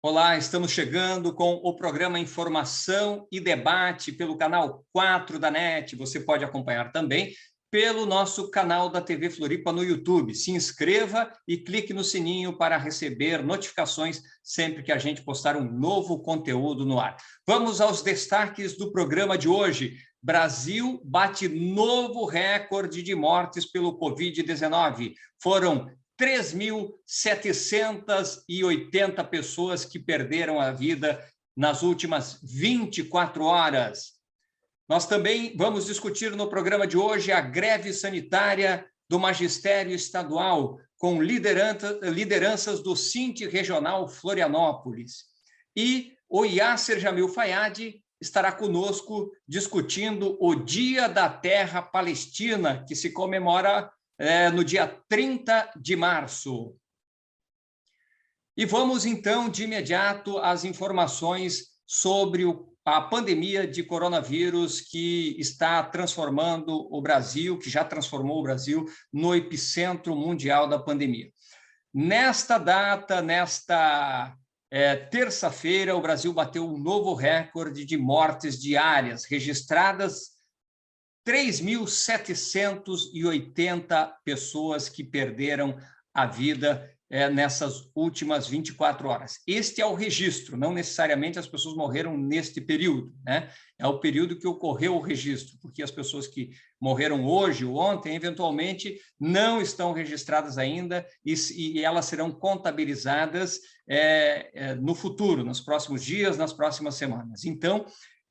Olá, estamos chegando com o programa Informação e Debate pelo canal 4 da NET. Você pode acompanhar também pelo nosso canal da TV Floripa no YouTube. Se inscreva e clique no sininho para receber notificações sempre que a gente postar um novo conteúdo no ar. Vamos aos destaques do programa de hoje. Brasil bate novo recorde de mortes pelo Covid-19. Foram 3.780 pessoas que perderam a vida nas últimas 24 horas. Nós também vamos discutir no programa de hoje a greve sanitária do Magistério Estadual, com lideranças do Cinti Regional Florianópolis. E o Yasser Jamil Fayad estará conosco discutindo o Dia da Terra Palestina, que se comemora no dia 30 de março. E vamos, então, de imediato às informações sobre a pandemia de coronavírus que está transformando o Brasil, que já transformou o Brasil no epicentro mundial da pandemia. Nesta data, terça-feira, o Brasil bateu um novo recorde de mortes diárias, registradas 3.780 pessoas que perderam a vida nessas últimas 24 horas. Este é o registro, não necessariamente as pessoas morreram neste período, né? É o período que ocorreu o registro, porque as pessoas que morreram hoje ou ontem, eventualmente, não estão registradas ainda e elas serão contabilizadas no futuro, nos próximos dias, nas próximas semanas. Então,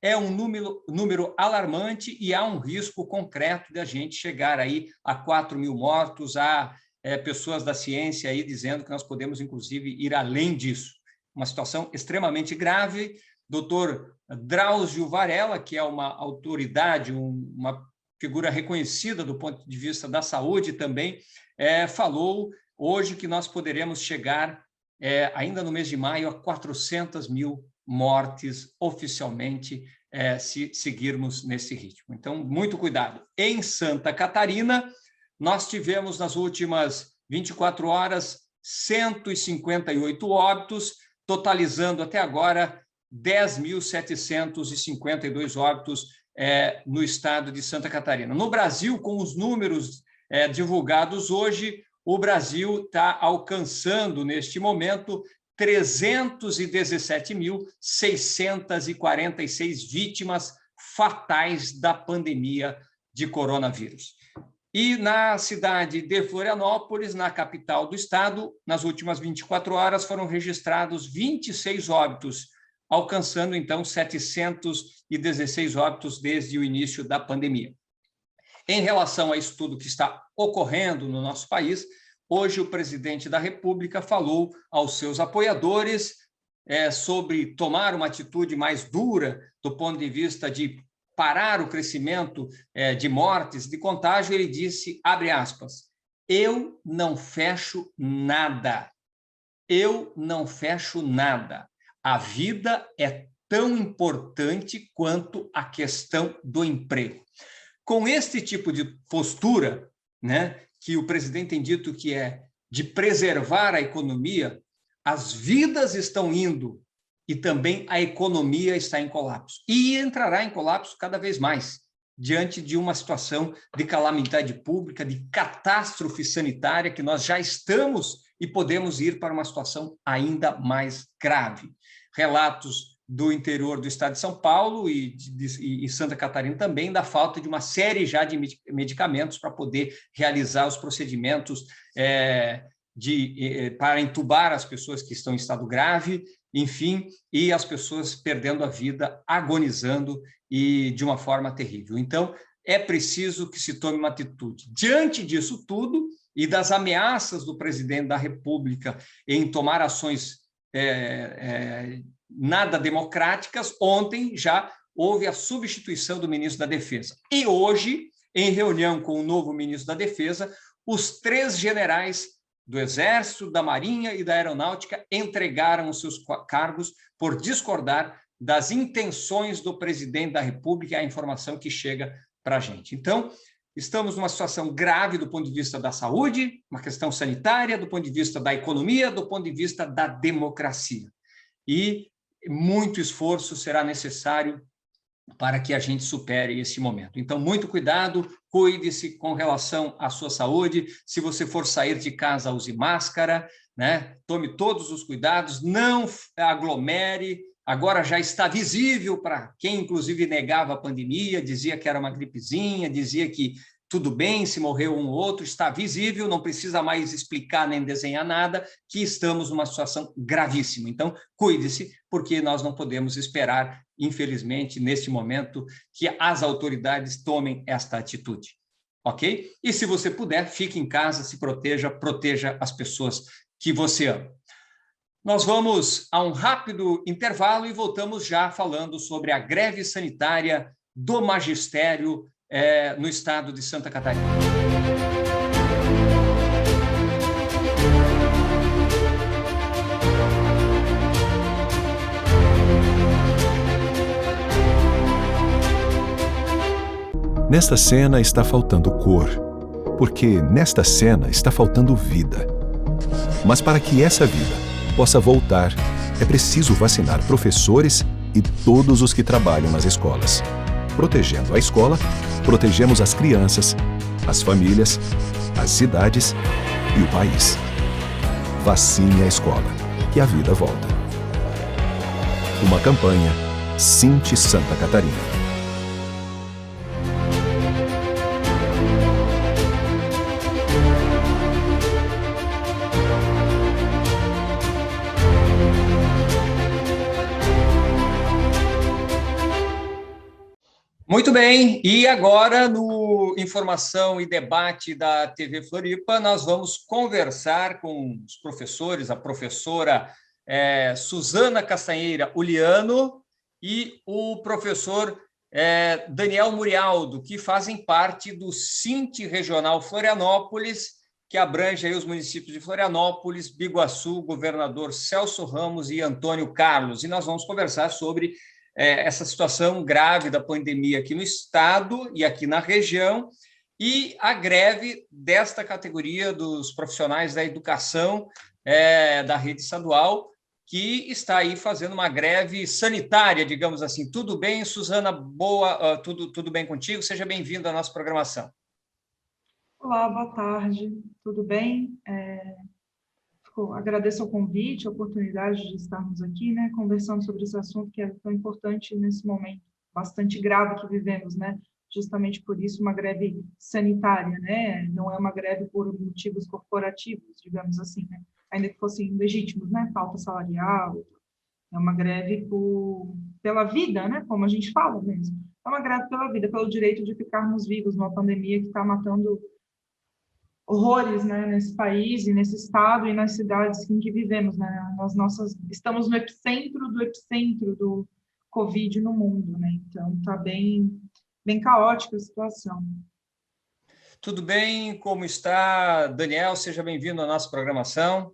é um número alarmante e há um risco concreto de a gente chegar aí a 4.000 mortos, há pessoas da ciência aí dizendo que nós podemos, inclusive, ir além disso. Uma situação extremamente grave. Dr. Drauzio Varella, que é uma autoridade, uma figura reconhecida do ponto de vista da saúde também, falou hoje que nós poderemos chegar, ainda no mês de maio, a 400.000 mortes oficialmente, se seguirmos nesse ritmo. Então, muito cuidado. Em Santa Catarina, nós tivemos nas últimas 24 horas 158 óbitos, totalizando até agora 10.752 óbitos no estado de Santa Catarina. No Brasil, com os números divulgados hoje, o Brasil está alcançando, neste momento, 317.646 vítimas fatais da pandemia de coronavírus. E na cidade de Florianópolis, na capital do estado, nas últimas 24 horas foram registrados 26 óbitos, alcançando, então, 716 óbitos desde o início da pandemia. Em relação a isso tudo que está ocorrendo no nosso país, hoje o presidente da República falou aos seus apoiadores sobre tomar uma atitude mais dura do ponto de vista de parar o crescimento de mortes, de contágio. Ele disse, abre aspas, eu não fecho nada, eu não fecho nada. A vida é tão importante quanto a questão do emprego. Com este tipo de postura, né, que o presidente tem dito que é de preservar a economia, as vidas estão indo e também a economia está em colapso. E entrará em colapso cada vez mais, diante de uma situação de calamidade pública, de catástrofe sanitária, que nós já estamos e podemos ir para uma situação ainda mais grave. Relatos do interior do estado de São Paulo e Santa Catarina também, da falta de uma série já de medicamentos para poder realizar os procedimentos para entubar as pessoas que estão em estado grave, enfim, e as pessoas perdendo a vida, agonizando e de uma forma terrível. Então, é preciso que se tome uma atitude. Diante disso tudo e das ameaças do presidente da República em tomar ações nada democráticas, ontem já houve a substituição do ministro da Defesa. E hoje, em reunião com o novo ministro da Defesa, os 3 generais do Exército, da Marinha e da Aeronáutica entregaram os seus cargos por discordar das intenções do presidente da República, a informação que chega para a gente. Então, estamos numa situação grave do ponto de vista da saúde, uma questão sanitária, do ponto de vista da economia, do ponto de vista da democracia. e muito esforço será necessário para que a gente supere esse momento. Então, muito cuidado, cuide-se com relação à sua saúde. Se você for sair de casa, use máscara, né? Tome todos os cuidados, não aglomere. Agora já está visível para quem, inclusive, negava a pandemia, dizia que era uma gripezinha, dizia que tudo bem se morreu um ou outro, está visível, não precisa mais explicar nem desenhar nada, que estamos numa situação gravíssima. Então, cuide-se, porque nós não podemos esperar, infelizmente, neste momento, que as autoridades tomem esta atitude, ok? E se você puder, fique em casa, se proteja, proteja as pessoas que você ama. Nós vamos a um rápido intervalo e voltamos já falando sobre a greve sanitária do magistério no estado de Santa Catarina. Nesta cena está faltando cor, porque nesta cena está faltando vida. Mas para que essa vida possa voltar, é preciso vacinar professores e todos os que trabalham nas escolas. Protegendo a escola, protegemos as crianças, as famílias, as cidades e o país. Vacine a escola, que a vida volta. Uma campanha Sinte Santa Catarina. Muito bem, e agora no Informação e Debate da TV Floripa, nós vamos conversar com os professores, a professora Suzana Castanheira Uliano e o professor Daniel Murialdo, que fazem parte do Sinte Regional Florianópolis, que abrange aí os municípios de Florianópolis, Biguaçu, Governador Celso Ramos e Antônio Carlos. E nós vamos conversar sobre essa situação grave da pandemia aqui no estado e aqui na região, e a greve desta categoria dos profissionais da educação da rede estadual, que está aí fazendo uma greve sanitária, digamos assim. Tudo bem, Suzana? Boa, tudo bem contigo? Seja bem-vindo à nossa programação. Olá, boa tarde, tudo bem? Agradeço o convite, a oportunidade de estarmos aqui, né, conversando sobre esse assunto que é tão importante nesse momento bastante grave que vivemos, né? Justamente por isso, uma greve sanitária, né? Não é uma greve por motivos corporativos, digamos assim, né? Ainda que fossem legítimos, né? Falta salarial, é uma greve pela vida, né? Como a gente fala mesmo. É uma greve pela vida, pelo direito de ficarmos vivos numa pandemia que está matando horrores, né, nesse país e nesse estado e nas cidades em que vivemos, né? Estamos no epicentro do Covid no mundo, né? Então está bem caótica a situação. Tudo bem? Como está, Daniel? Seja bem-vindo à nossa programação.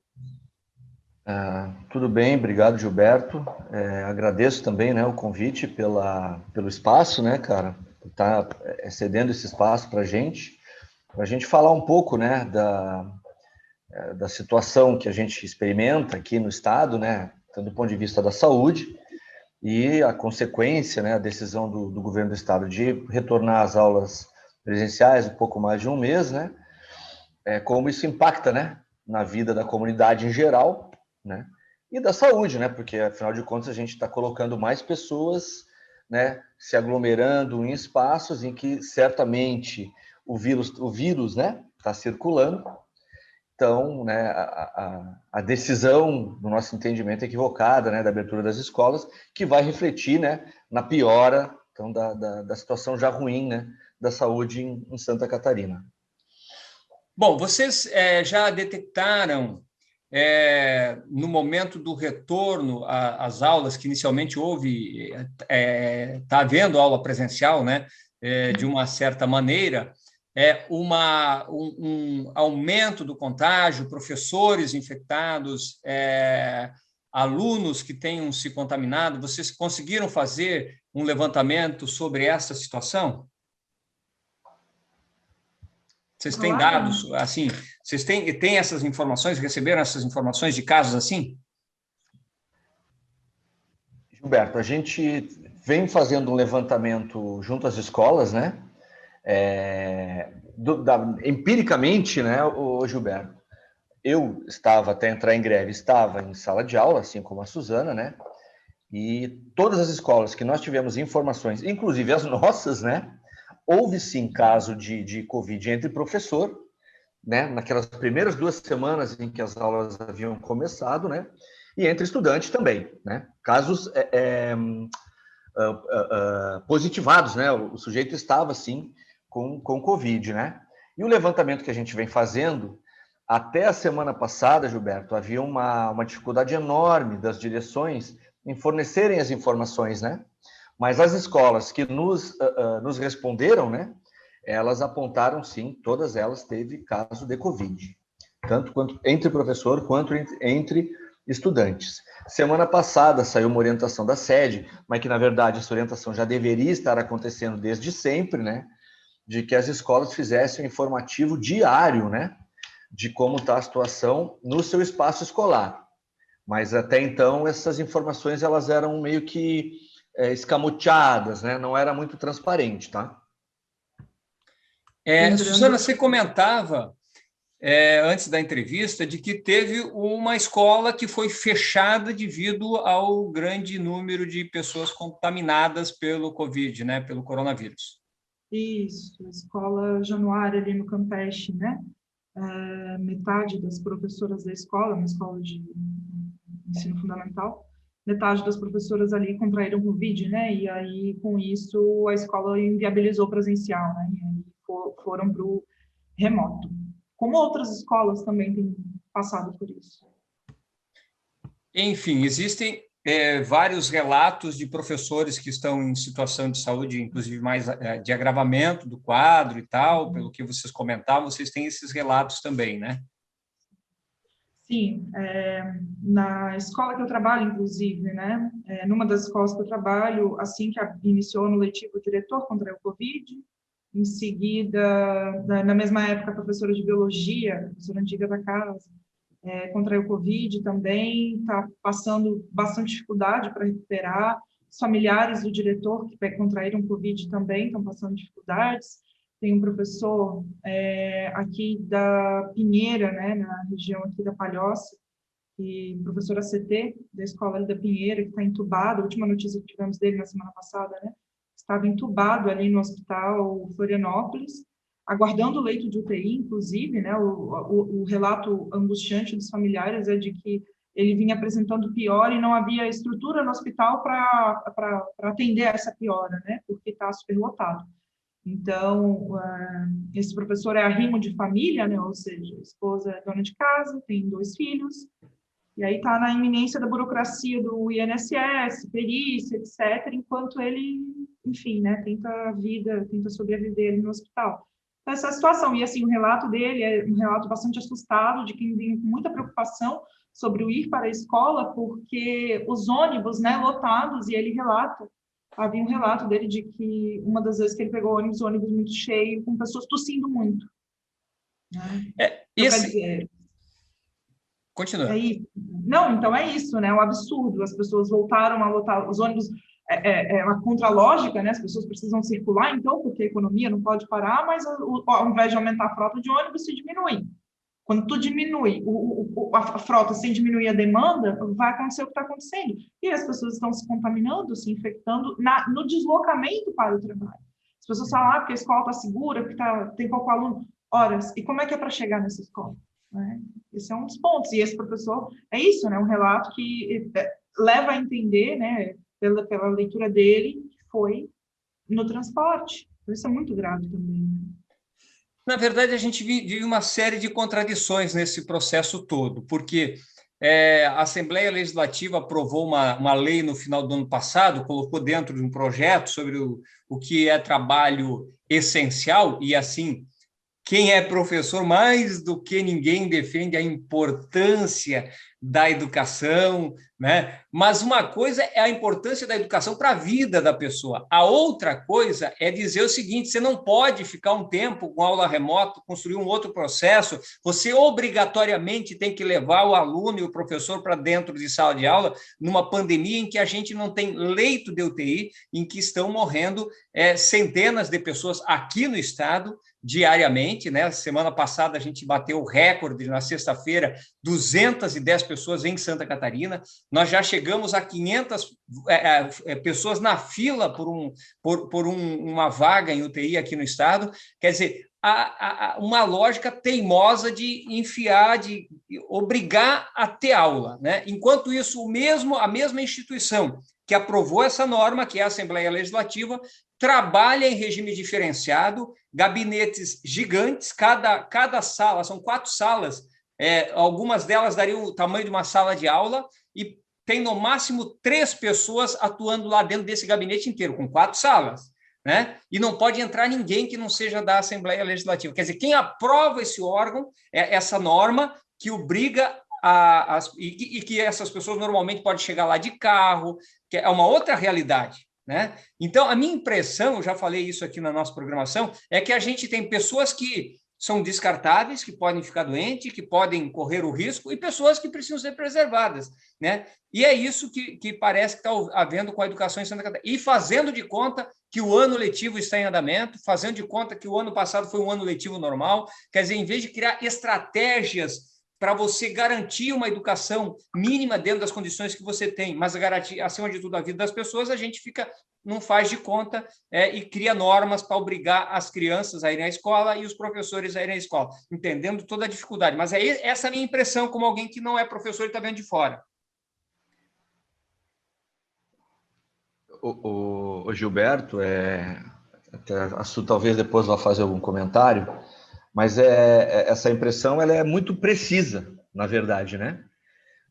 Tudo bem, obrigado, Gilberto. Agradeço também, né, o convite pelo espaço, né, cara, por estar cedendo esse espaço para a gente falar um pouco, né, da situação que a gente experimenta aqui no estado, né, tanto do ponto de vista da saúde e a consequência, né, a decisão do governo do estado de retornar às aulas presenciais um pouco mais de um mês, né, como isso impacta, né, na vida da comunidade em geral, né, e da saúde, né, porque afinal de contas a gente está colocando mais pessoas, né, se aglomerando em espaços em que certamente o vírus, né, está circulando. Então, né, a decisão, no nosso entendimento, é equivocada, né, da abertura das escolas, que vai refletir, né, na piora, então, da situação já ruim, né, da saúde em Santa Catarina. Bom, vocês já detectaram, no momento do retorno às aulas, que inicialmente está havendo aula presencial, né, de uma certa maneira, um aumento do contágio, professores infectados, alunos que tenham se contaminado. Vocês conseguiram fazer um levantamento sobre essa situação? Vocês têm dados, assim, vocês têm essas informações, receberam essas informações de casos assim? Gilberto, a gente vem fazendo um levantamento junto às escolas, né? Empiricamente, né, o Gilberto, eu estava, até entrar em greve, estava em sala de aula, assim como a Suzana, né? E todas as escolas que nós tivemos informações, inclusive as nossas, né? Houve sim caso de Covid entre professor, né? Naquelas primeiras 2 semanas em que as aulas haviam começado, né? E entre estudante também, né? Casos positivados, né? O sujeito estava, sim, com Covid, né? E o levantamento que a gente vem fazendo, até a semana passada, Gilberto, havia uma dificuldade enorme das direções em fornecerem as informações, né? Mas as escolas que nos responderam, né? Elas apontaram, sim, todas elas teve caso de Covid, tanto quanto entre professor quanto entre estudantes. Semana passada saiu uma orientação da sede, mas que, na verdade, essa orientação já deveria estar acontecendo desde sempre, né? De que as escolas fizessem um informativo diário, né? De como está a situação no seu espaço escolar. Mas, até então, essas informações elas eram meio que escamoteadas, né? Não era muito transparente, tá? Suzana, você comentava antes da entrevista de que teve uma escola que foi fechada devido ao grande número de pessoas contaminadas pelo Covid, né, pelo coronavírus. Isso, a escola Januária ali no Campeche, né? Metade das professoras da escola, uma escola de ensino fundamental, metade das professoras ali contraíram Covid, né? E aí, com isso, a escola inviabilizou o presencial, né? E aí foram para o remoto. Como outras escolas também têm passado por isso. Enfim, existem vários relatos de professores que estão em situação de saúde, inclusive mais de agravamento do quadro e tal, pelo que vocês comentavam, vocês têm esses relatos também, né? Sim, na escola que eu trabalho, inclusive, né? Numa das escolas que eu trabalho, assim que iniciou no letivo, o diretor contraiu o Covid. Em seguida, na mesma época, a professora de biologia, professora antiga da casa, contraiu Covid também, está passando bastante dificuldade para recuperar. Os familiares do diretor que contraíram Covid também estão passando dificuldades. Tem um professor aqui da Pinheira, né, na região aqui da Palhoça, professor ACT, da escola da Pinheira, que está entubado. A última notícia que tivemos dele na semana passada, né? Estava entubado ali no hospital Florianópolis, aguardando o leito de UTI, inclusive, né? O relato angustiante dos familiares é de que ele vinha apresentando piora e não havia estrutura no hospital para atender essa piora, né? Porque está superlotado. Então, esse professor é arrimo de família, né? Ou seja, a esposa é dona de casa, tem 2 filhos, e aí está na iminência da burocracia do INSS, perícia, etc., enquanto ele, enfim, né, tenta sobreviver ali no hospital. Então, essa situação, e assim, o relato dele é um relato bastante assustado, de quem vem com muita preocupação sobre o ir para a escola, porque os ônibus, né, lotados, e ele relata, havia um relato dele de que uma das vezes que ele pegou o ônibus muito cheio, com pessoas tossindo muito. Né? Continua. Não, então é isso, né? É um absurdo. As pessoas voltaram a lotar os ônibus, é uma contralógica, né? As pessoas precisam circular, então, porque a economia não pode parar, mas ao invés de aumentar a frota de ônibus, se diminui. Quando tu diminui a frota sem diminuir a demanda, vai acontecer o que está acontecendo. E as pessoas estão se contaminando, se infectando no deslocamento para o trabalho. As pessoas falam, porque a escola está segura, porque tem pouco aluno. Horas. E como é que é para chegar nessa escola? Né? Esse é um dos pontos. E esse professor, é isso, né? Um relato que leva a entender, né, pela leitura dele, que foi no transporte. Então, isso é muito grave também. Na verdade, a gente vive uma série de contradições nesse processo todo, porque a Assembleia Legislativa aprovou uma lei no final do ano passado, colocou dentro de um projeto sobre o que é trabalho essencial, e assim, quem é professor, mais do que ninguém, defende a importância da educação, né? Mas uma coisa é a importância da educação para a vida da pessoa. A outra coisa é dizer o seguinte: você não pode ficar um tempo com aula remota, construir um outro processo, você obrigatoriamente tem que levar o aluno e o professor para dentro de sala de aula numa pandemia em que a gente não tem leito de UTI, em que estão morrendo centenas de pessoas aqui no estado diariamente, né? Semana passada a gente bateu o recorde, na sexta-feira, 210 pessoas em Santa Catarina. Nós já chegamos a 500 pessoas na fila por uma vaga em UTI aqui no estado. Quer dizer, uma lógica teimosa de enfiar, de obrigar a ter aula, né? Enquanto isso, a mesma instituição que aprovou essa norma, que é a Assembleia Legislativa, trabalha em regime diferenciado, gabinetes gigantes, cada sala, são 4 salas, algumas delas dariam o tamanho de uma sala de aula, e tem no máximo 3 pessoas atuando lá dentro desse gabinete inteiro, com 4 salas, né? E não pode entrar ninguém que não seja da Assembleia Legislativa. Quer dizer, quem aprova esse órgão, essa norma que obriga e que essas pessoas normalmente podem chegar lá de carro, que é uma outra realidade, né? Então, a minha impressão, eu já falei isso aqui na nossa programação, é que a gente tem pessoas que são descartáveis, que podem ficar doentes, que podem correr o risco, e pessoas que precisam ser preservadas, né? E é isso que parece que está havendo com a educação em Santa Catarina. E fazendo de conta que o ano letivo está em andamento, fazendo de conta que o ano passado foi um ano letivo normal. Quer dizer, em vez de criar estratégias para você garantir uma educação mínima dentro das condições que você tem, mas garantir, acima de tudo, a vida das pessoas, a gente não faz de conta e cria normas para obrigar as crianças a irem à escola e os professores a irem à escola, entendendo toda a dificuldade. Mas essa é a minha impressão como alguém que não é professor e está vendo de fora. O Gilberto, até a Su talvez depois vá fazer algum comentário, mas essa impressão ela é muito precisa, na verdade, né?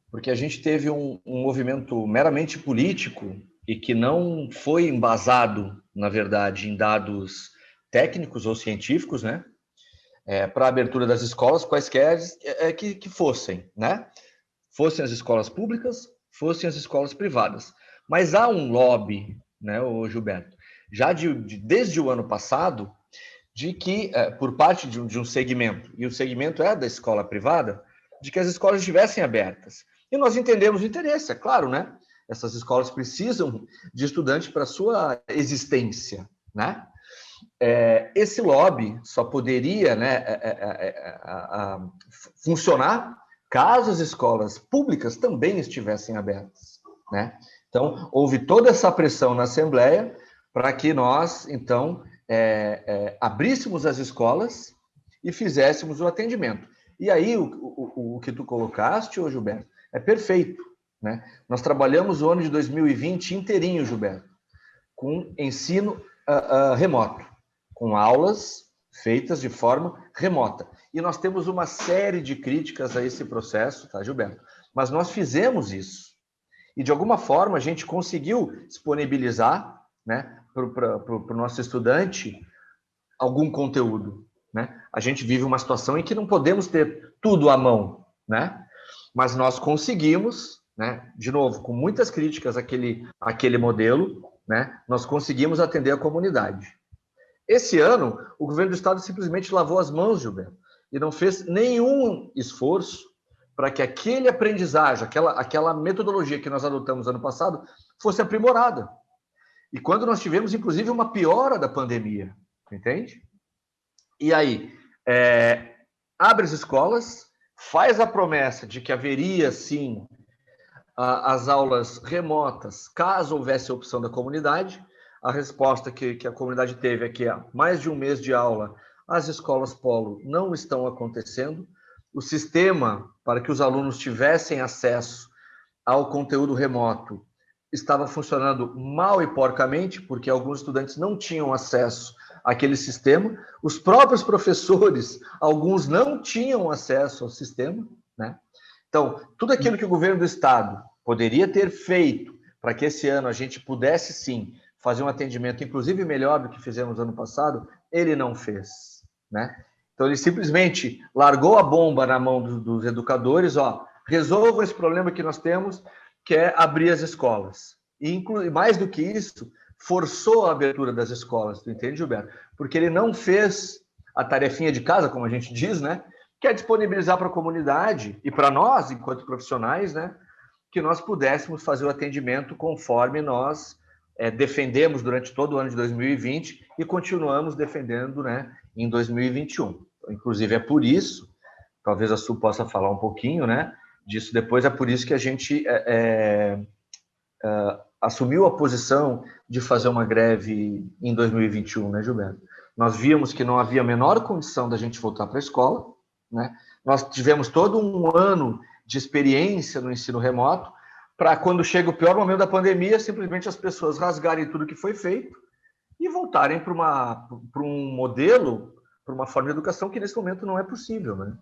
Porque a gente teve um movimento meramente político e que não foi embasado, na verdade, em dados técnicos ou científicos, né? Para a abertura das escolas, quaisquer que fossem, né? Fossem as escolas públicas, fossem as escolas privadas. Mas há um lobby, né, o Gilberto, já desde o ano passado, de que, por parte de um segmento, e o segmento é da escola privada, de que as escolas estivessem abertas. E nós entendemos o interesse, é claro, né? Essas escolas precisam de estudantes para a sua existência, né? Esse lobby só poderia, né, funcionar caso as escolas públicas também estivessem abertas, né? Então, houve toda essa pressão na Assembleia para que nós, então, abríssemos as escolas e fizéssemos o atendimento. E aí, o que tu colocaste, ô Gilberto, é perfeito, né? Nós trabalhamos o ano de 2020 inteirinho, Gilberto, com ensino remoto, com aulas feitas de forma remota. E nós temos uma série de críticas a esse processo, tá, Gilberto? Mas nós fizemos isso. E, de alguma forma, a gente conseguiu disponibilizar, né, para o nosso estudante algum conteúdo, né? A gente vive uma situação em que não podemos ter tudo à mão, né? Mas nós conseguimos, né, de novo, com muitas críticas àquele modelo, né, nós conseguimos atender a comunidade. Esse ano, o governo do estado simplesmente lavou as mãos, Gilberto, e não fez nenhum esforço para que aquele aprendizagem, aquela metodologia que nós adotamos ano passado, fosse aprimorada. E quando nós tivemos, inclusive, uma piora da pandemia, entende? E aí, abre as escolas, faz a promessa de que haveria, sim, as aulas remotas, caso houvesse a opção da comunidade. A resposta que a comunidade teve é que há mais de um mês de aula, as escolas polo não estão acontecendo. O sistema para que os alunos tivessem acesso ao conteúdo remoto estava funcionando mal e porcamente, porque alguns estudantes não tinham acesso àquele sistema. Os próprios professores, alguns não tinham acesso ao sistema, né? Então, tudo aquilo que o governo do estado poderia ter feito para que esse ano a gente pudesse, sim, fazer um atendimento, inclusive melhor do que fizemos ano passado, ele não fez, né? Então, ele simplesmente largou a bomba na mão dos educadores, resolvam esse problema que nós temos, que é abrir as escolas. E mais do que isso, forçou a abertura das escolas, tu entende, Gilberto? Porque ele não fez a tarefinha de casa, como a gente diz, né? Que é disponibilizar para a comunidade e para nós, enquanto profissionais, né? Que nós pudéssemos fazer o atendimento conforme nós defendemos durante todo o ano de 2020 e continuamos defendendo, né, em 2021. Inclusive, é por isso, talvez a Su possa falar um pouquinho, né, disso depois, é por isso que a gente assumiu a posição de fazer uma greve em 2021, né, Gilberto? Nós víamos que não havia a menor condição da gente voltar para a escola, né? Nós tivemos todo um ano de experiência no ensino remoto, para quando chega o pior momento da pandemia, simplesmente as pessoas rasgarem tudo que foi feito e voltarem para um modelo, para uma forma de educação que nesse momento não é possível, né?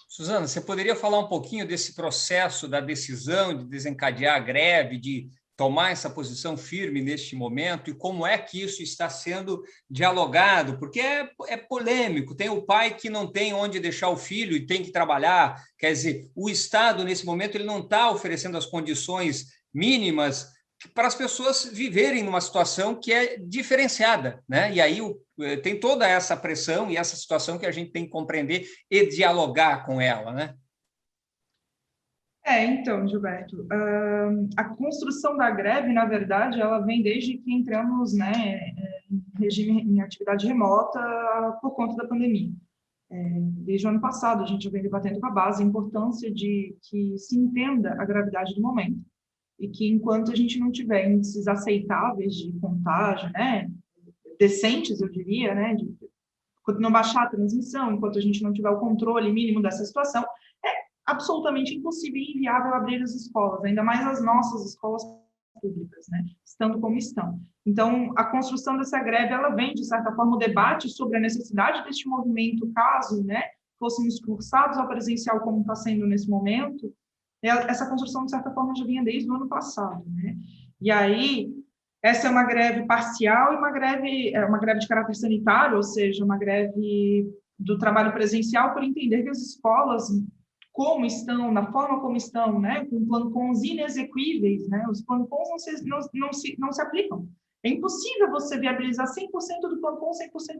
Suzana, você poderia falar um pouquinho desse processo da decisão de desencadear a greve, de tomar essa posição firme neste momento e como é que isso está sendo dialogado? Porque é polêmico, tem o pai que não tem onde deixar o filho e tem que trabalhar, quer dizer, o Estado, nesse momento, ele não está oferecendo as condições mínimas para as pessoas viverem numa situação que é diferenciada, né? E aí tem toda essa pressão e essa situação que a gente tem que compreender e dialogar com ela, né? Então, Gilberto, a construção da greve, na verdade, ela vem desde que entramos, né, em atividade remota por conta da pandemia. Desde o ano passado, a gente vem debatendo com a base a importância de que se entenda a gravidade do momento e que, enquanto a gente não tiver índices aceitáveis de contágio, né, decentes, eu diria, né, enquanto não baixar a transmissão, enquanto a gente não tiver o controle mínimo dessa situação, absolutamente impossível e inviável abrir as escolas, ainda mais as nossas escolas públicas, né, estando como estão. Então, a construção dessa greve, ela vem, de certa forma, o debate sobre a necessidade deste movimento, caso, né, fôssemos forçados ao presencial, como está sendo nesse momento. Essa construção, de certa forma, já vinha desde o ano passado, né, e aí, essa é uma greve parcial e uma greve de caráter sanitário, ou seja, uma greve do trabalho presencial, por entender que as escolas, como estão, na forma como estão, né, com plancons inexequíveis, né, os plancons não se aplicam. É impossível você viabilizar 100% do plancon, 100%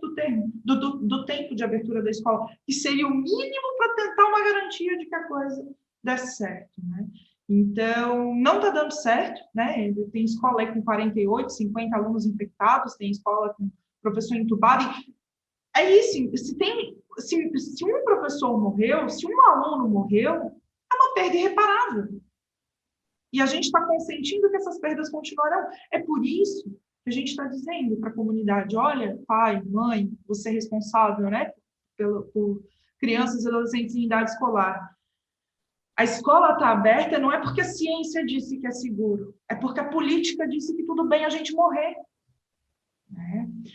do tempo de abertura da escola, que seria o mínimo para tentar uma garantia de que a coisa desse certo, né? Então, não está dando certo, né? Tem escola aí com 48, 50 alunos infectados, tem escola com professor entubado. É isso, se um professor morreu, se um aluno morreu, é uma perda irreparável. E a gente está consentindo que essas perdas continuarão. É por isso que a gente está dizendo para a comunidade, olha, pai, mãe, você é responsável, né, por crianças e adolescentes em idade escolar. A escola está aberta não é porque a ciência disse que é seguro, é porque a política disse que tudo bem a gente morrer.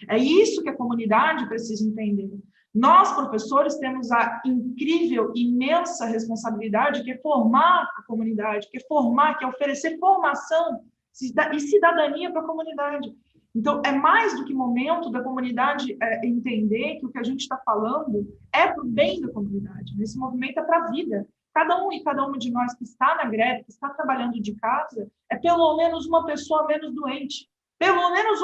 É isso que a comunidade precisa entender. Nós, professores, temos a incrível, imensa responsabilidade que é formar a comunidade, que é oferecer formação e cidadania para a comunidade. Então, é mais do que momento da comunidade entender que o que a gente está falando é para o bem da comunidade. Esse movimento é para a vida. Cada um e cada uma de nós que está na greve, que está trabalhando de casa, é pelo menos uma pessoa menos doente. Pelo menos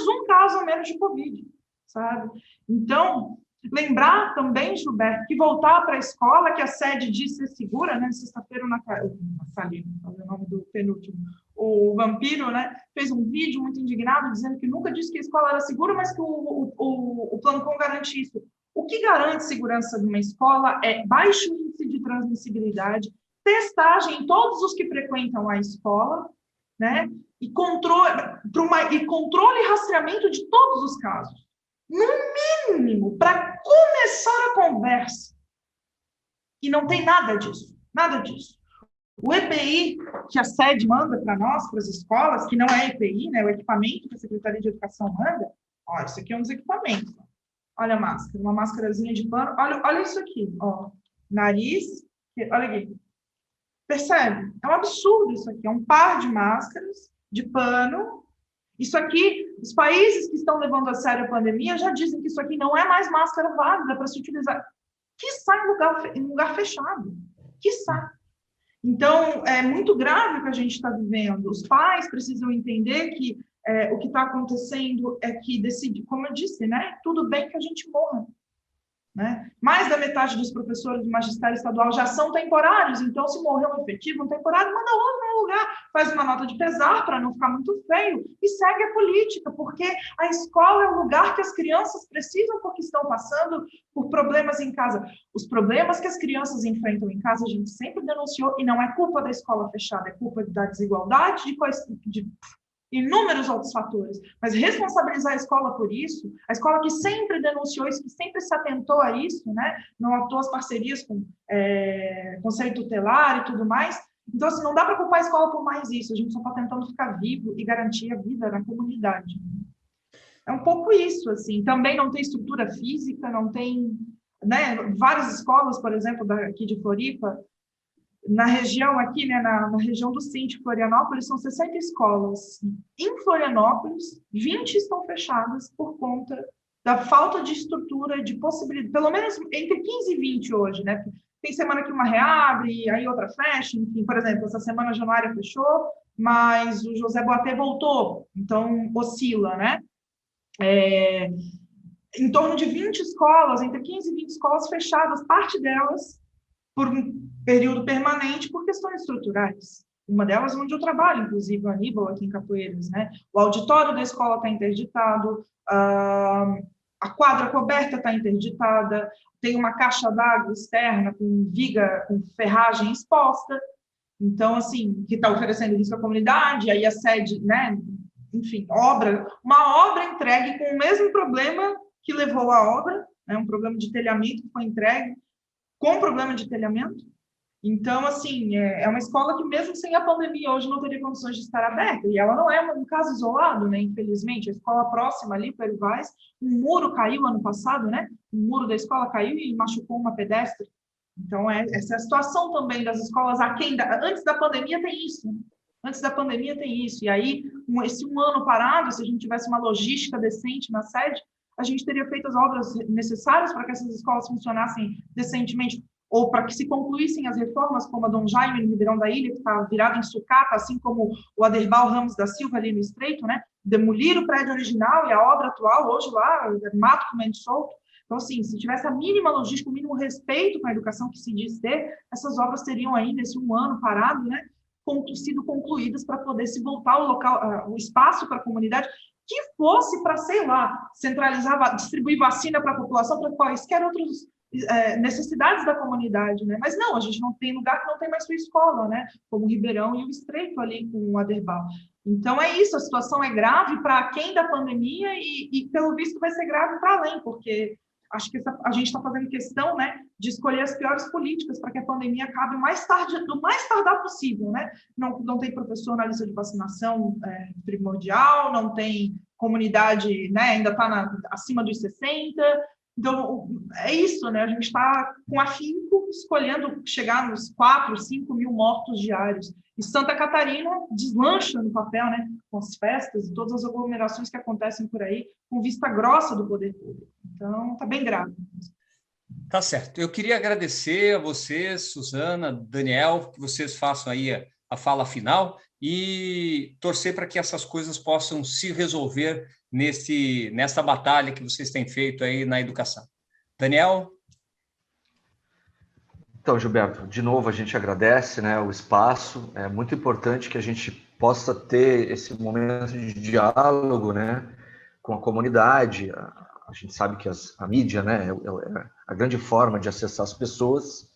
um caso a menos de Covid, sabe? Então, lembrar também, Gilberto, que voltar para a escola, que a sede diz ser segura, né? Sexta-feira, o nome do penúltimo, o Vampiro, né, fez um vídeo muito indignado, dizendo que nunca disse que a escola era segura, mas que o Plancon garante isso. O que garante segurança de uma escola é baixo índice de transmissibilidade, testagem em todos os que frequentam a escola, né? E controle e rastreamento de todos os casos. No mínimo, para começar a conversa. E não tem nada disso. Nada disso. O EPI, que a sede manda para nós, para as escolas, que não é EPI, né, o equipamento que a Secretaria de Educação manda, ó, isso aqui é um dos equipamentos. Olha a máscara, uma máscarazinha de pano. Olha isso aqui, ó. Nariz, olha aqui. Percebe? É um absurdo isso aqui. É um par de máscaras de pano. Isso aqui, os países que estão levando a sério a pandemia já dizem que isso aqui não é mais máscara válida para se utilizar. Que sai em lugar fechado. quiçá. Então, é muito grave o que a gente está vivendo. Os pais precisam entender que o que está acontecendo é que decide, como eu disse, né? Tudo bem que a gente morra. Né? Mais da metade dos professores do magistério estadual já são temporários, então se morrer um efetivo, um temporário, manda outro no lugar, faz uma nota de pesar para não ficar muito feio e segue a política, porque a escola é o lugar que as crianças precisam porque estão passando por problemas em casa. Os problemas que as crianças enfrentam em casa a gente sempre denunciou e não é culpa da escola fechada, é culpa da desigualdade, de inúmeros outros fatores, mas responsabilizar a escola por isso, a escola que sempre denunciou isso, que sempre se atentou a isso, né? Não atou as parcerias com conselho tutelar e tudo mais, então assim, não dá para culpar a escola por mais isso, a gente só está tentando ficar vivo e garantir a vida na comunidade. É um pouco isso, assim, também não tem estrutura física, não tem, né, várias escolas, por exemplo, aqui de Floripa, na região aqui, né, na região do Cinti, Florianópolis, são 60 escolas. Em Florianópolis, 20 estão fechadas por conta da falta de estrutura, de possibilidade, pelo menos entre 15 e 20 hoje, né? Tem semana que uma reabre, aí outra fecha, enfim, por exemplo, essa semana a Januária fechou, mas o José Boatê voltou, então oscila, né? Em torno de 20 escolas, entre 15 e 20 escolas fechadas, parte delas por um período permanente por questões estruturais. Uma delas onde eu trabalho, inclusive, o Aníbal, aqui em Capoeiras, né? O auditório da escola está interditado, a quadra coberta está interditada, tem uma caixa d'água externa com viga, com ferragem exposta, então, assim, que está oferecendo risco à comunidade, aí a sede, né? Enfim, uma obra entregue com o mesmo problema que levou a obra, né? Um problema de telhamento que foi entregue, com problema de telhamento. Então, assim, é uma escola que mesmo sem a pandemia hoje não teria condições de estar aberta, e ela não é um caso isolado, né, infelizmente. A escola próxima ali, Peruvais, um muro caiu ano passado, né, o muro da escola caiu e machucou uma pedestre. Então, essa é a situação também das escolas antes da pandemia tem isso, né? Antes da pandemia tem isso, e aí, esse um ano parado, se a gente tivesse uma logística decente na sede, a gente teria feito as obras necessárias para que essas escolas funcionassem decentemente, ou para que se concluíssem as reformas, como a Dom Jaime, no Ribeirão da Ilha, que está virado em sucata, assim como o Aderbal Ramos da Silva, ali no Estreito, né? Demolir o prédio original e a obra atual, hoje lá, mato comendo solto. Então, assim, se tivesse a mínima logística, o mínimo respeito com a educação que se diz ter, essas obras teriam aí, nesse um ano parado, né, sido concluídas para poder se voltar ao local, o espaço para a comunidade, que fosse para, sei lá, centralizar, distribuir vacina para a população, para quaisquer outros necessidades da comunidade, né? Mas não, a gente não tem lugar que não tem mais sua escola, né? Como o Ribeirão e o Estreito ali com o Aderbal. Então é isso, a situação é grave para quem da pandemia e pelo visto vai ser grave para além, porque acho que a gente está fazendo questão, né, de escolher as piores políticas para que a pandemia acabe do mais tardar possível, né? Não tem professor na lista de vacinação primordial, não tem comunidade, né, ainda está acima dos 60. Então, é isso, né? A gente está com afinco escolhendo chegar nos 4, 5 mil mortos diários. E Santa Catarina deslancha no papel, né? Com as festas e todas as aglomerações que acontecem por aí, com vista grossa do poder público. Então, está bem grave. Tá certo. Eu queria agradecer a vocês, Suzana, Daniel, que vocês façam aí a fala final e torcer para que essas coisas possam se resolver nessa batalha que vocês têm feito aí na educação. Daniel? Então, Gilberto, de novo a gente agradece, né, o espaço. É muito importante que a gente possa ter esse momento de diálogo, né, com a comunidade. A gente sabe que a mídia, né, é a grande forma de acessar as pessoas.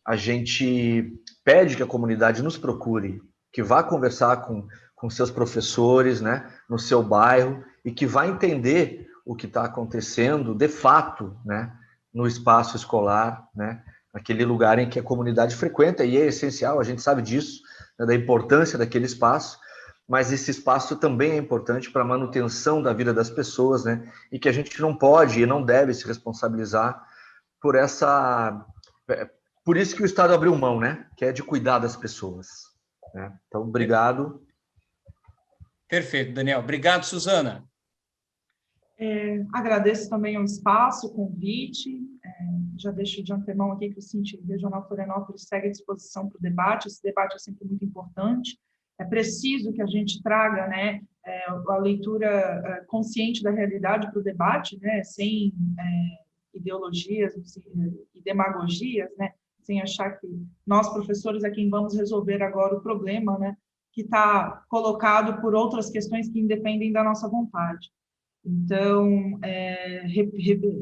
A gente pede que a comunidade nos procure, que vá conversar com seus professores, né, no seu bairro, e que vá entender o que está acontecendo de fato, né, no espaço escolar, né, naquele lugar em que a comunidade frequenta, e é essencial, a gente sabe disso, né, da importância daquele espaço, mas esse espaço também é importante para a manutenção da vida das pessoas, né, e que a gente não pode e não deve se responsabilizar por isso que o Estado abriu mão, né, que é de cuidar das pessoas, né? Então, obrigado. Perfeito, Daniel. Obrigado, Suzana. Agradeço também o espaço, o convite. já deixo de antemão aqui que o Cinti Regional Florianópolis segue à disposição para o debate. Esse debate é sempre muito importante. É preciso que a gente traga, né, a leitura consciente da realidade para o debate, né, sem ideologias e demagogias, né, sem achar que nós, professores, é quem vamos resolver agora o problema, né, que está colocado por outras questões que independem da nossa vontade. Então,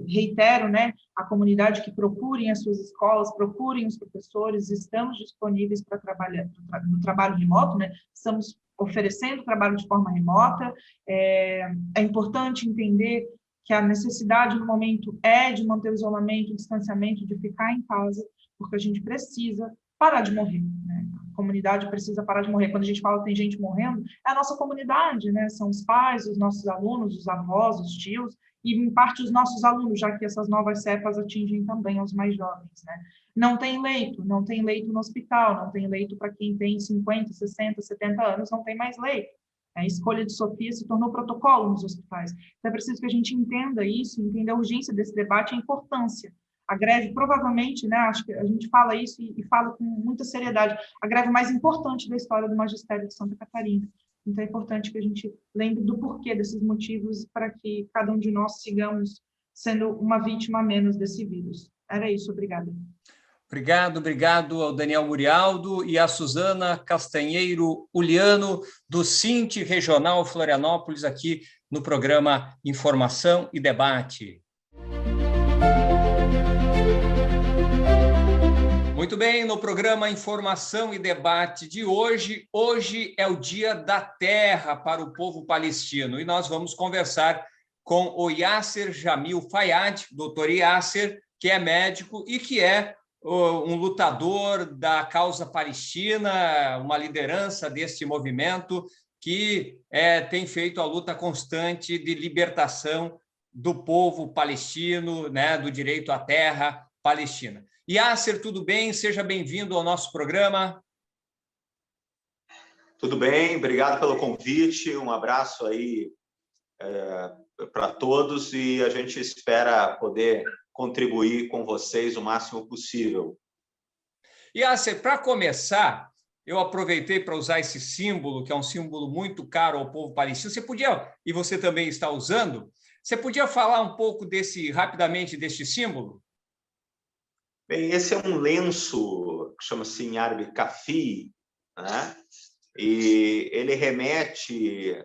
reitero, né, a comunidade que procurem as suas escolas, procurem os professores, estamos disponíveis para trabalhar no trabalho remoto, né, estamos oferecendo trabalho de forma remota. É importante entender que a necessidade no momento é de manter o isolamento, o distanciamento, de ficar em casa, porque a gente precisa parar de morrer, né? A comunidade precisa parar de morrer. Quando a gente fala que tem gente morrendo, é a nossa comunidade, né? São os pais, os nossos alunos, os avós, os tios, e em parte os nossos alunos, já que essas novas cepas atingem também os mais jovens, né? Não tem leito no hospital, não tem leito para quem tem 50, 60, 70 anos, não tem mais leito. A escolha de Sofia se tornou protocolo nos hospitais. Então é preciso que a gente entenda isso, entenda a urgência desse debate e a importância. A greve, provavelmente, né, acho que a gente fala isso e fala com muita seriedade, a greve mais importante da história do magistério de Santa Catarina. Então, é importante que a gente lembre do porquê desses motivos para que cada um de nós sigamos sendo uma vítima a menos desse vírus. Era isso, obrigada. Obrigado ao Daniel Murialdo e à Suzana Castanheiro Uliano, do Cinti Regional Florianópolis, aqui no programa Informação e Debate. Muito bem, no programa Informação e Debate de hoje é o Dia da Terra para o povo palestino e nós vamos conversar com o Yasser Jamil Fayad, doutor Yasser, que é médico e que é um lutador da causa palestina, uma liderança deste movimento que tem feito a luta constante de libertação do povo palestino, né, do direito à terra palestina. Yasser, tudo bem? Seja bem-vindo ao nosso programa. Tudo bem, obrigado pelo convite, um abraço aí para todos e a gente espera poder contribuir com vocês o máximo possível. Yasser, para começar, eu aproveitei para usar esse símbolo, que é um símbolo muito caro ao povo palestino. Você podia, e você também está usando, você podia falar um pouco rapidamente deste símbolo? Bem, esse é um lenço que chama-se em árabe kafi, né? E ele remete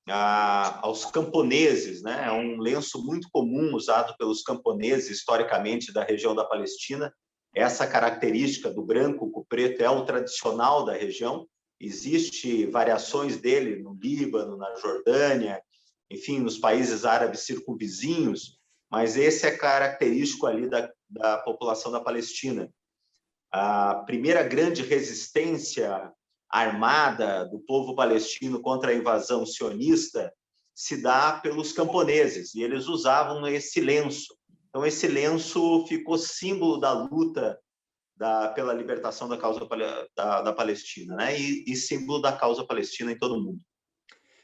aos camponeses, né? É um lenço muito comum usado pelos camponeses historicamente da região da Palestina. Essa característica do branco com o preto é o tradicional da região. Existe variações dele no Líbano, na Jordânia, enfim, nos países árabes circunvizinhos, mas esse é característico ali da população da Palestina. A primeira grande resistência armada do povo palestino contra a invasão sionista se dá pelos camponeses, e eles usavam esse lenço. Então, esse lenço ficou símbolo da luta pela libertação da causa da Palestina, né? E símbolo da causa palestina em todo o mundo.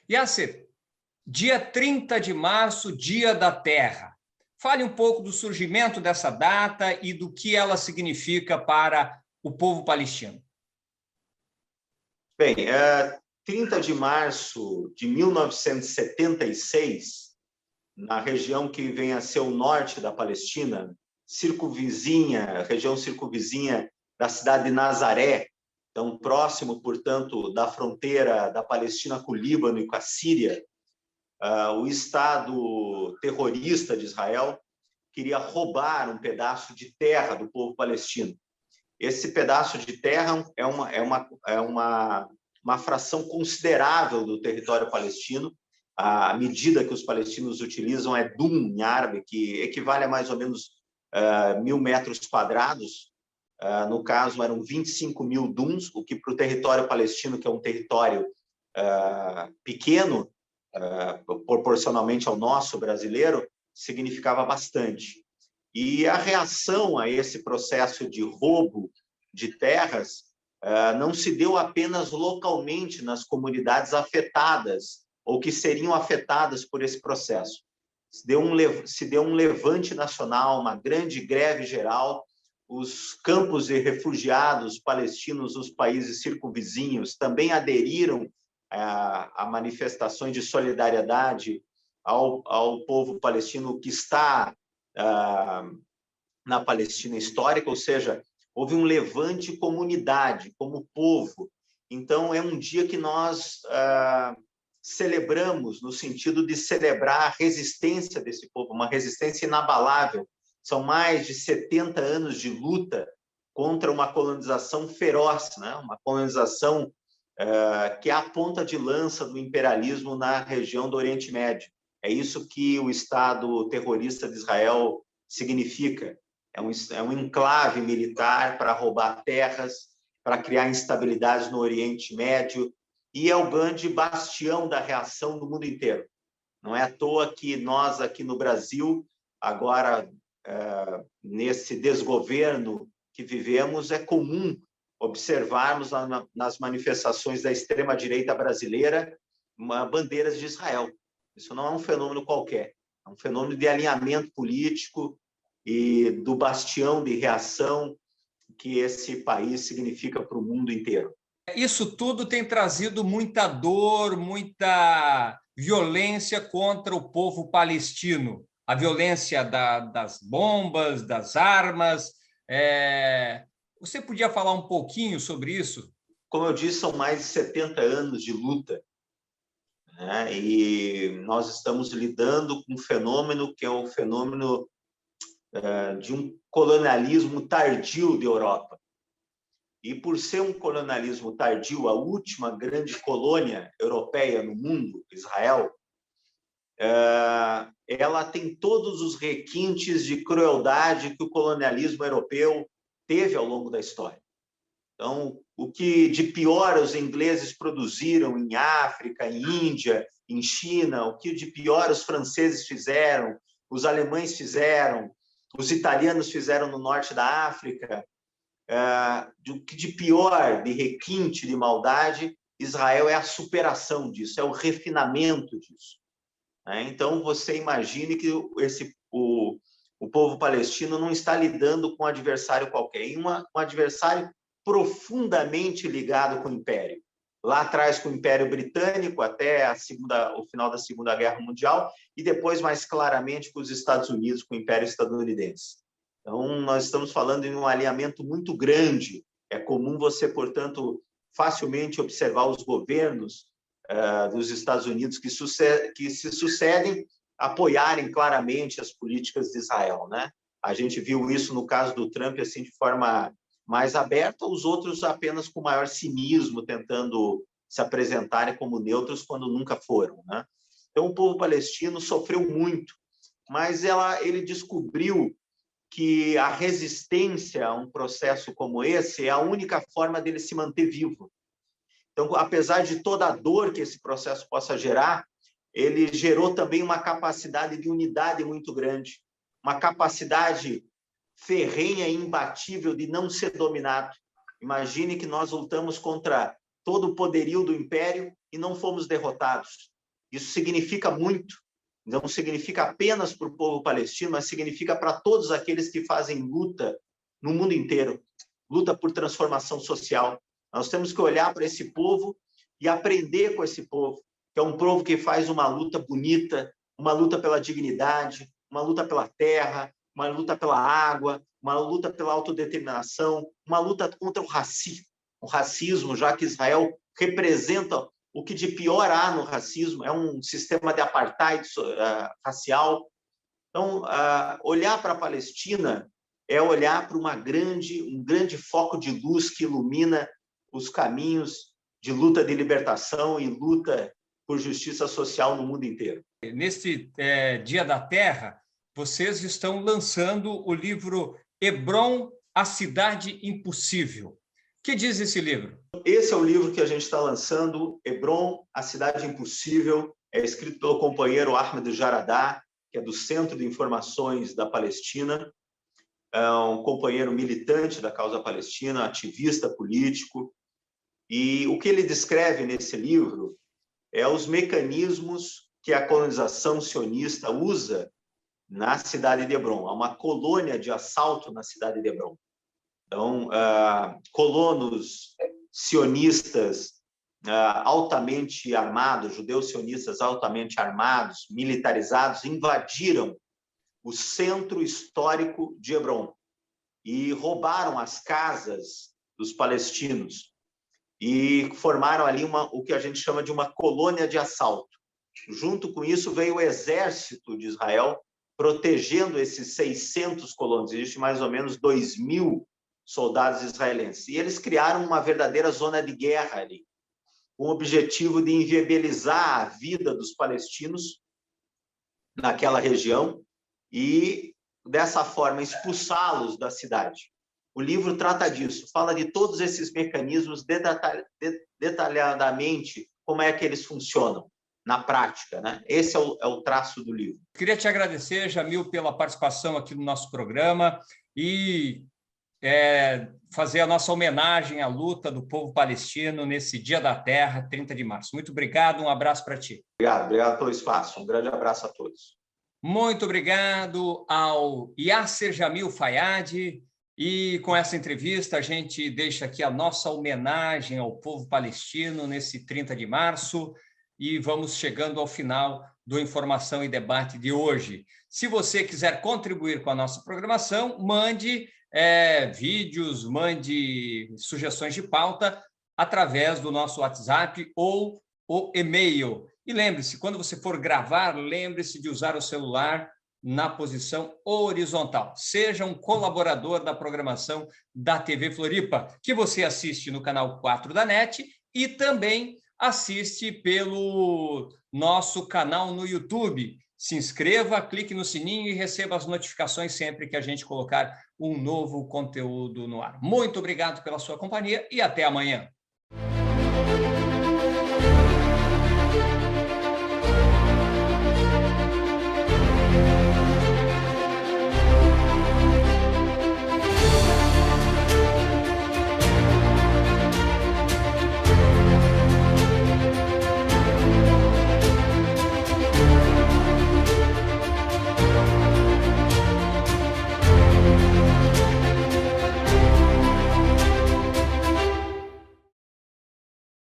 Yasser, dia 30 de março, Dia da Terra. Fale um pouco do surgimento dessa data e do que ela significa para o povo palestino. Bem, 30 de março de 1976, na região que vem a ser o norte da Palestina, região circunvizinha da cidade de Nazaré, então próximo, portanto, da fronteira da Palestina com o Líbano e com a Síria, o Estado terrorista de Israel queria roubar um pedaço de terra do povo palestino. Esse pedaço de terra é uma fração considerável do território palestino. A medida que os palestinos utilizam é dum, em árabe, que equivale a mais ou menos 1.000 metros quadrados. No caso, eram 25 mil duns, o que para o território palestino, que é um território pequeno, proporcionalmente ao nosso brasileiro, significava bastante. E a reação a esse processo de roubo de terras não se deu apenas localmente nas comunidades afetadas ou que seriam afetadas por esse processo. se deu um levante nacional, uma grande greve geral. Os campos de refugiados palestinos nos países circunvizinhos também aderiram a manifestações de solidariedade ao povo palestino que está na Palestina histórica, ou seja, houve um levante comunidade, como povo. Então, é um dia que nós celebramos, no sentido de celebrar a resistência desse povo, uma resistência inabalável. São mais de 70 anos de luta contra uma colonização feroz, né? Uma colonização que é a ponta de lança do imperialismo na região do Oriente Médio. É isso que o Estado terrorista de Israel significa. É um enclave militar para roubar terras, para criar instabilidades no Oriente Médio, e é o grande bastião da reação do mundo inteiro. Não é à toa que nós, aqui no Brasil, agora, nesse desgoverno que vivemos, é comum observarmos nas manifestações da extrema-direita brasileira bandeiras de Israel. Isso não é um fenômeno qualquer, é um fenômeno de alinhamento político e do bastião de reação que esse país significa para o mundo inteiro. Isso tudo tem trazido muita dor, muita violência contra o povo palestino. A violência das bombas, das armas. Você podia falar um pouquinho sobre isso? Como eu disse, são mais de 70 anos de luta, né? E nós estamos lidando com um fenômeno que é o fenômeno de um colonialismo tardio da Europa. E por ser um colonialismo tardio, a última grande colônia europeia no mundo, Israel, ela tem todos os requintes de crueldade que o colonialismo europeu teve ao longo da história. Então, o que de pior os ingleses produziram em África, em Índia, em China, o que de pior os franceses fizeram, os alemães fizeram, os italianos fizeram no norte da África, o que de pior, de requinte, de maldade, Israel é a superação disso, é o refinamento disso. Então, você imagine que o povo palestino não está lidando com um adversário qualquer, um adversário profundamente ligado com o Império. Lá atrás com o Império Britânico, até o final da Segunda Guerra Mundial, e depois, mais claramente, com os Estados Unidos, com o Império Estadunidense. Então, nós estamos falando de um alinhamento muito grande. É comum você, portanto, facilmente observar os governos dos Estados Unidos que se sucedem apoiarem claramente as políticas de Israel, né? A gente viu isso no caso do Trump assim de forma mais aberta, os outros apenas com maior cinismo, tentando se apresentarem como neutros quando nunca foram, né? Então, o povo palestino sofreu muito, mas ele descobriu que a resistência a um processo como esse é a única forma dele se manter vivo. Então, apesar de toda a dor que esse processo possa gerar, ele gerou também uma capacidade de unidade muito grande, uma capacidade ferrenha e imbatível de não ser dominado. Imagine que nós lutamos contra todo o poderio do Império e não fomos derrotados. Isso significa muito. Não significa apenas para o povo palestino, mas significa para todos aqueles que fazem luta no mundo inteiro, luta por transformação social. Nós temos que olhar para esse povo e aprender com esse povo, que é um povo que faz uma luta bonita, uma luta pela dignidade, uma luta pela terra, uma luta pela água, uma luta pela autodeterminação, uma luta contra o racismo, já que Israel representa o que de pior há no racismo, é um sistema de apartheid racial. Então, olhar para a Palestina é olhar para um grande foco de luz que ilumina os caminhos de luta de libertação e luta por justiça social no mundo inteiro. Neste Dia da Terra, vocês estão lançando o livro Hebrom, a Cidade Impossível. O que diz esse livro? Esse é o livro que a gente está lançando, Hebrom, a Cidade Impossível. É escrito pelo companheiro Ahmed Jaradá, que é do Centro de Informações da Palestina. É um companheiro militante da causa palestina, ativista político. E o que ele descreve nesse livro é os mecanismos que a colonização sionista usa na cidade de Hebron. Há uma colônia de assalto na cidade de Hebron. Então, colonos sionistas altamente armados, judeus sionistas altamente armados, militarizados, invadiram o centro histórico de Hebron e roubaram as casas dos palestinos e formaram ali o que a gente chama de uma colônia de assalto. Junto com isso veio o exército de Israel protegendo esses 600 colonos. Existe mais ou menos 2.000 soldados israelenses. E eles criaram uma verdadeira zona de guerra ali, com o objetivo de inviabilizar a vida dos palestinos naquela região e, dessa forma, expulsá-los da cidade. O livro trata disso, fala de todos esses mecanismos detalhadamente, como é que eles funcionam na prática, né? Esse é o traço do livro. Queria te agradecer, Jamil, pela participação aqui no nosso programa e fazer a nossa homenagem à luta do povo palestino nesse Dia da Terra, 30 de março. Muito obrigado, um abraço para ti. Obrigado pelo espaço, um grande abraço a todos. Muito obrigado ao Yasser Jamil Fayyad. E com essa entrevista, a gente deixa aqui a nossa homenagem ao povo palestino nesse 30 de março e vamos chegando ao final do Informação e Debate de hoje. Se você quiser contribuir com a nossa programação, mande vídeos, mande sugestões de pauta através do nosso WhatsApp ou o e-mail. E lembre-se, quando você for gravar, lembre-se de usar o celular na posição horizontal. Seja um colaborador da programação da TV Floripa, que você assiste no canal 4 da NET e também assiste pelo nosso canal no YouTube. Se inscreva, clique no sininho e receba as notificações sempre que a gente colocar um novo conteúdo no ar. Muito obrigado pela sua companhia e até amanhã.